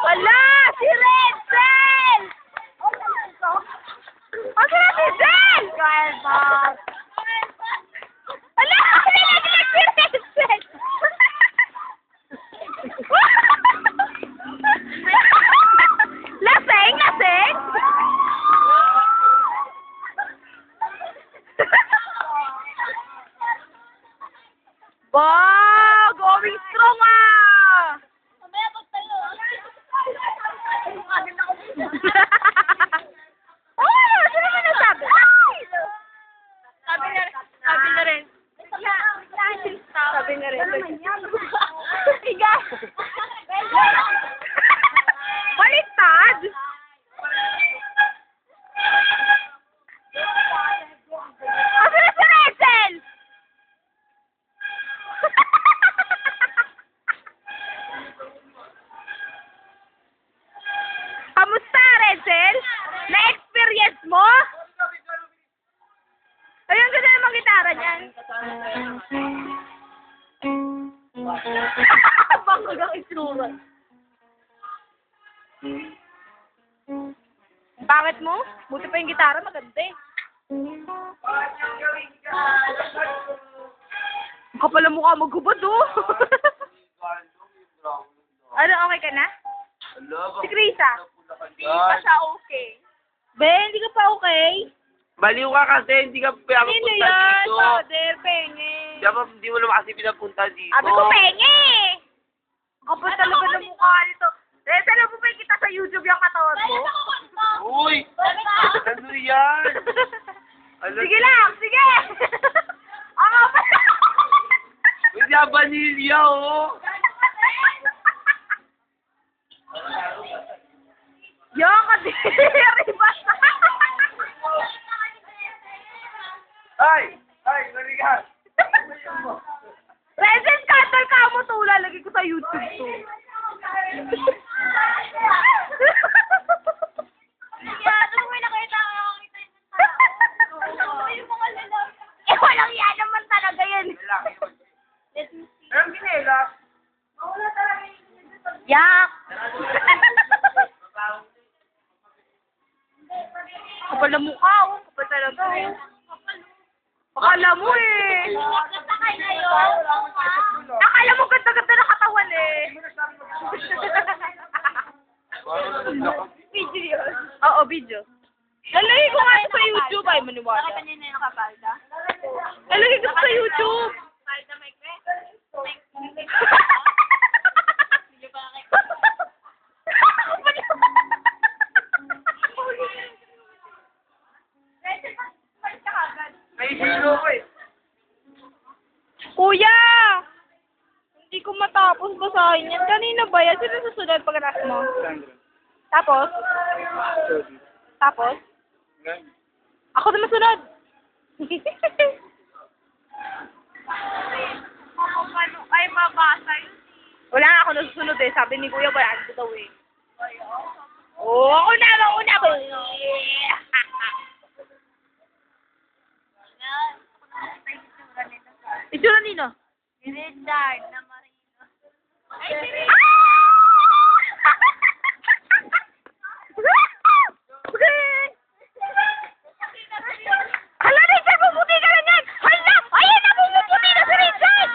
Wala! Si Renzel! Ang sarap si Renzel! Wala! Nalaglag si Renzel! Laseng! Laseng! Wow! Going strong ah! Mamaya pagtayo. Oh! Sino ba nasabi? Sabi na rin. Sabi na rin. Higa! Baliktad! Asa na si Renzel? Kamusta, Renzel? Na-experience mo? Ayun, ganda naman gitara niyan. Bangog ang itsura. Bakit mo? Buti pa yung gitara, maganda eh. Ang kapal ang mukha mo, gubad oh. Ano, okay ka na? Si Krisa? Hindi pa siya okay. Be, hindi ka pa okay? Baliw ka kasi, hindi ka Sino pinapunta yan? dito. Father, penge. Hindi mo naman kasi pinapunta dito. Sabi ko, penge! Kapal talaga ng mukha nito. Renzel, mo ba kita sa YouTube yung katawan mo? Uy! Ano yan? Sige lang, sige! Ang kapal! Hindi ang vanilya, oh! Yung kadiri ba? Ay! Ay! Marigas! Renzel, scandal ka mo to. Lalagay ko sa YouTube to. Eh, walang yan naman talaga yan. Anong ginela? Yak! Kapal na mukha, oh. Kapal talaga, oh. Akala mo eh. Akala mo ganda-ganda na katawan eh. Video yun. Oo, video. Lalagay ko nga ito sa YouTube. Ay, maniwala. Lalagay ko sa YouTube. May silo ko eh. Kuya! Hindi ko matapos basahin yan. Kanina ba yan? Sino susunod pagkatapos mo? Tapos? Tapos? Ako naman sunod. Ay, mabasa yun. Wala nga ako nasusunod eh. Sabi ni Kuya, bayaan ko daw eh. Oo, ako na! Mauna ko! Itsura nino? Si Richard na Marino. Ay, si Richard! Hala, Richard! Pumuti ka lang yan! Hala! Ayan na! Pumuputi na si Richard!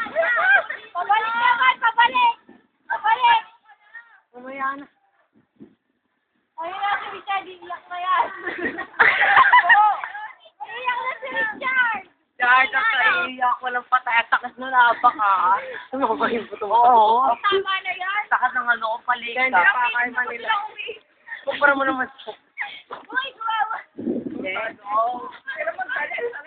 Pabalik naman! Pabalik! Pabalik! Mamaya na. Ayun na si Richard, iiyak na yan. Iiyak na si Richard! Dahil nakaiyak, walang patay. Takas na naba ka. Ano ba yung puto? Oo. Tama na yan! Takas ng ano ko paligid. Hindi pa kayo Manila. Kumpara mo naman. Uy, guwawa! Pero magdala.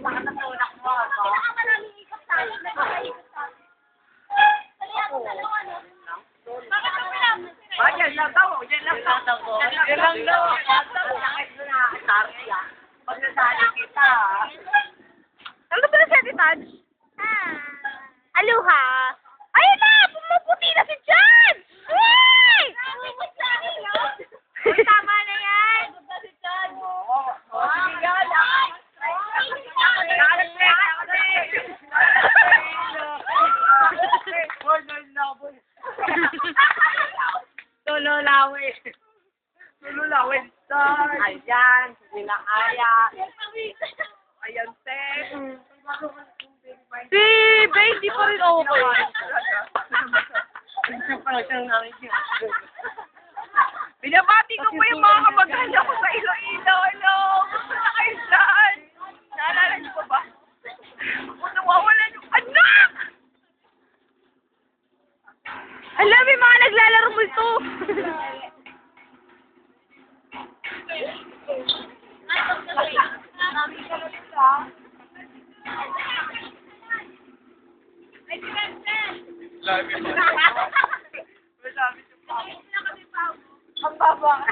Takas na unak mo. Pinakamaraming ikot sa akin. Nagkakaikot sa akin. Dali ako sa lawan, ano? Bakit ang pilam? Yan lang daw. Yan lang daw. Yan lang daw. Sakit mo na. Sarya. Pag nasali kita. Ano ba na siya, Titad? Aloha! Ayun na! Pumuputi na si John! Uy! Tama na yan! Boy, boy. Tululawin. Tululawin. Ayan, hindi na kaya. Ayan, Tek. Si Bay, di pa rin okay. Binabati ko po yung mga kamag-anak ko sa Iloilo. Hello! Gusto na kayo dyan? Naalala niyo pa ba? Ako nawawalan yung anak! Alam, may mga naglalaro mo ito. Ang baba.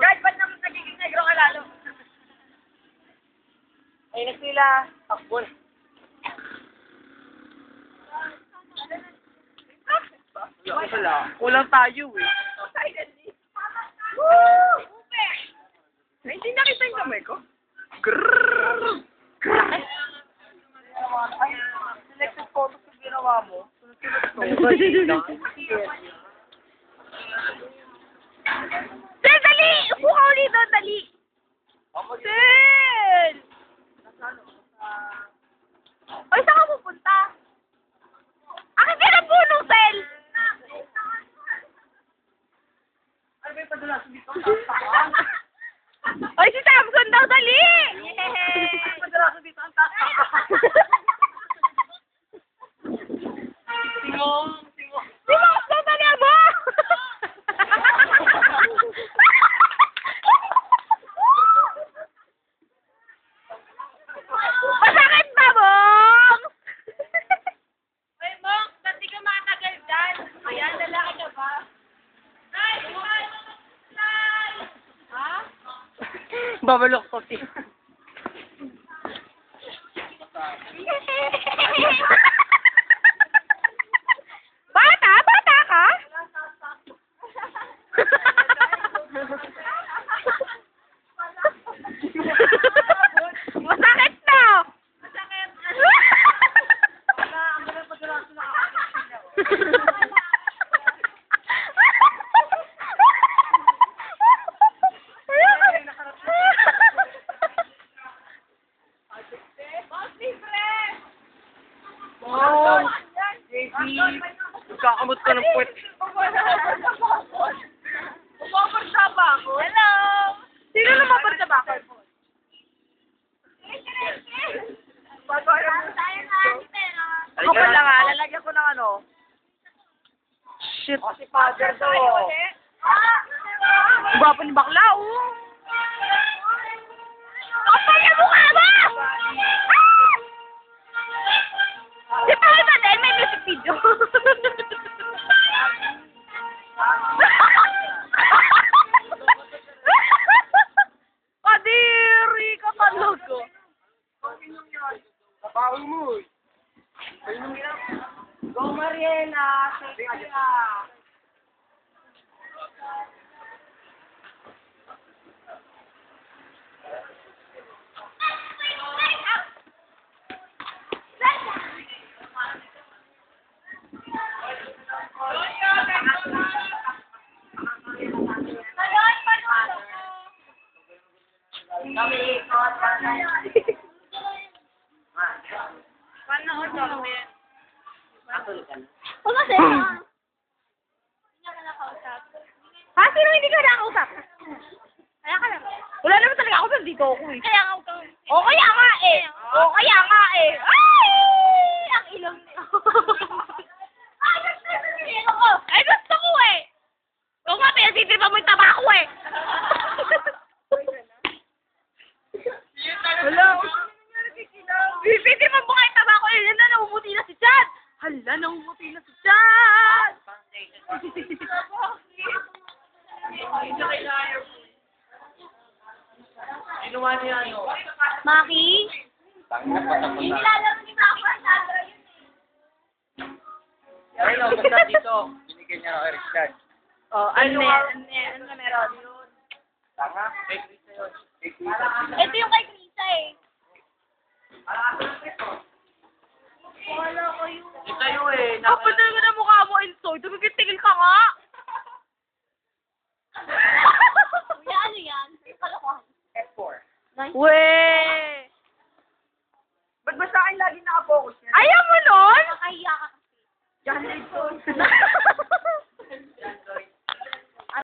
Guys, ba't naman nagiging negro ka lalo? Ay, na sila. Takbol. Wala. Kulang tayo eh. Woo! Ay, hindi nakita yung kamay ko. Grrrr. Ay, selected photos yung ginawa mo. Sel, dali! Upo ka ulit doon, dali! Sel! Ay, saan ka pupunta? Akin ka ng puno, Sel! Ay, may padala sa dito. Ay, si Samson daw, dali! May padala sa dito ang tata. Tingong. Si Max daw, dali mo! Masakit ba, Mong? Ay, Mong, ba't di ka matagal dyan? Ayan, lalaki ka ba? Ay, ha? Babalok ko si. Bata ka? Masakit na! Masakit. Oh, JB. Kakamot ka ng puwet. Umabarsa ba ako? Hello! Sino lumabarsa ba ako? Ako pala nga, lalagyan ko ng ano. Shit. Si father to. Gwapo ni bakla, oh! Kapal yung mukha mo! Di ba iba din? May music video. Kadiri ka talaga. Kapawi mo eh. Go Mariela. Teka. Panood kami. O kasi, hindi ka nakausap. Ha? Sino hindi ka nakausap? Kaya ka lang. Wala naman talaga ako, nandito ako eh. Kaya nga ikaw. O kaya nga eh. O kaya nga eh. Ay! Ang ilong niya. Ay, gusto ko. Ay, gusto ko eh. O nga, pinasitripan mo yung tabako eh. Wala. Pinasitripan mo nga yung tabako eh. Yan na, namumuti na si Chad. Hala, namumuti na si Chad. Ginawa niya ano? Maki? Nilalaro ni Papa sa Ay, no, basta dito. Binigyan niya ng Eric Dad. Oh, ano na meron? Tanga? Kay Krista yun. Kay Krista. Ito yung kay Krisa eh. Kapatid ko na mukha mo, Insoy. Tumigil-tigil ka nga. Kuya, ano yan? Kalokohan. F4. Weh! Ba't ba sa akin lagi nakafocus yan? Ayaw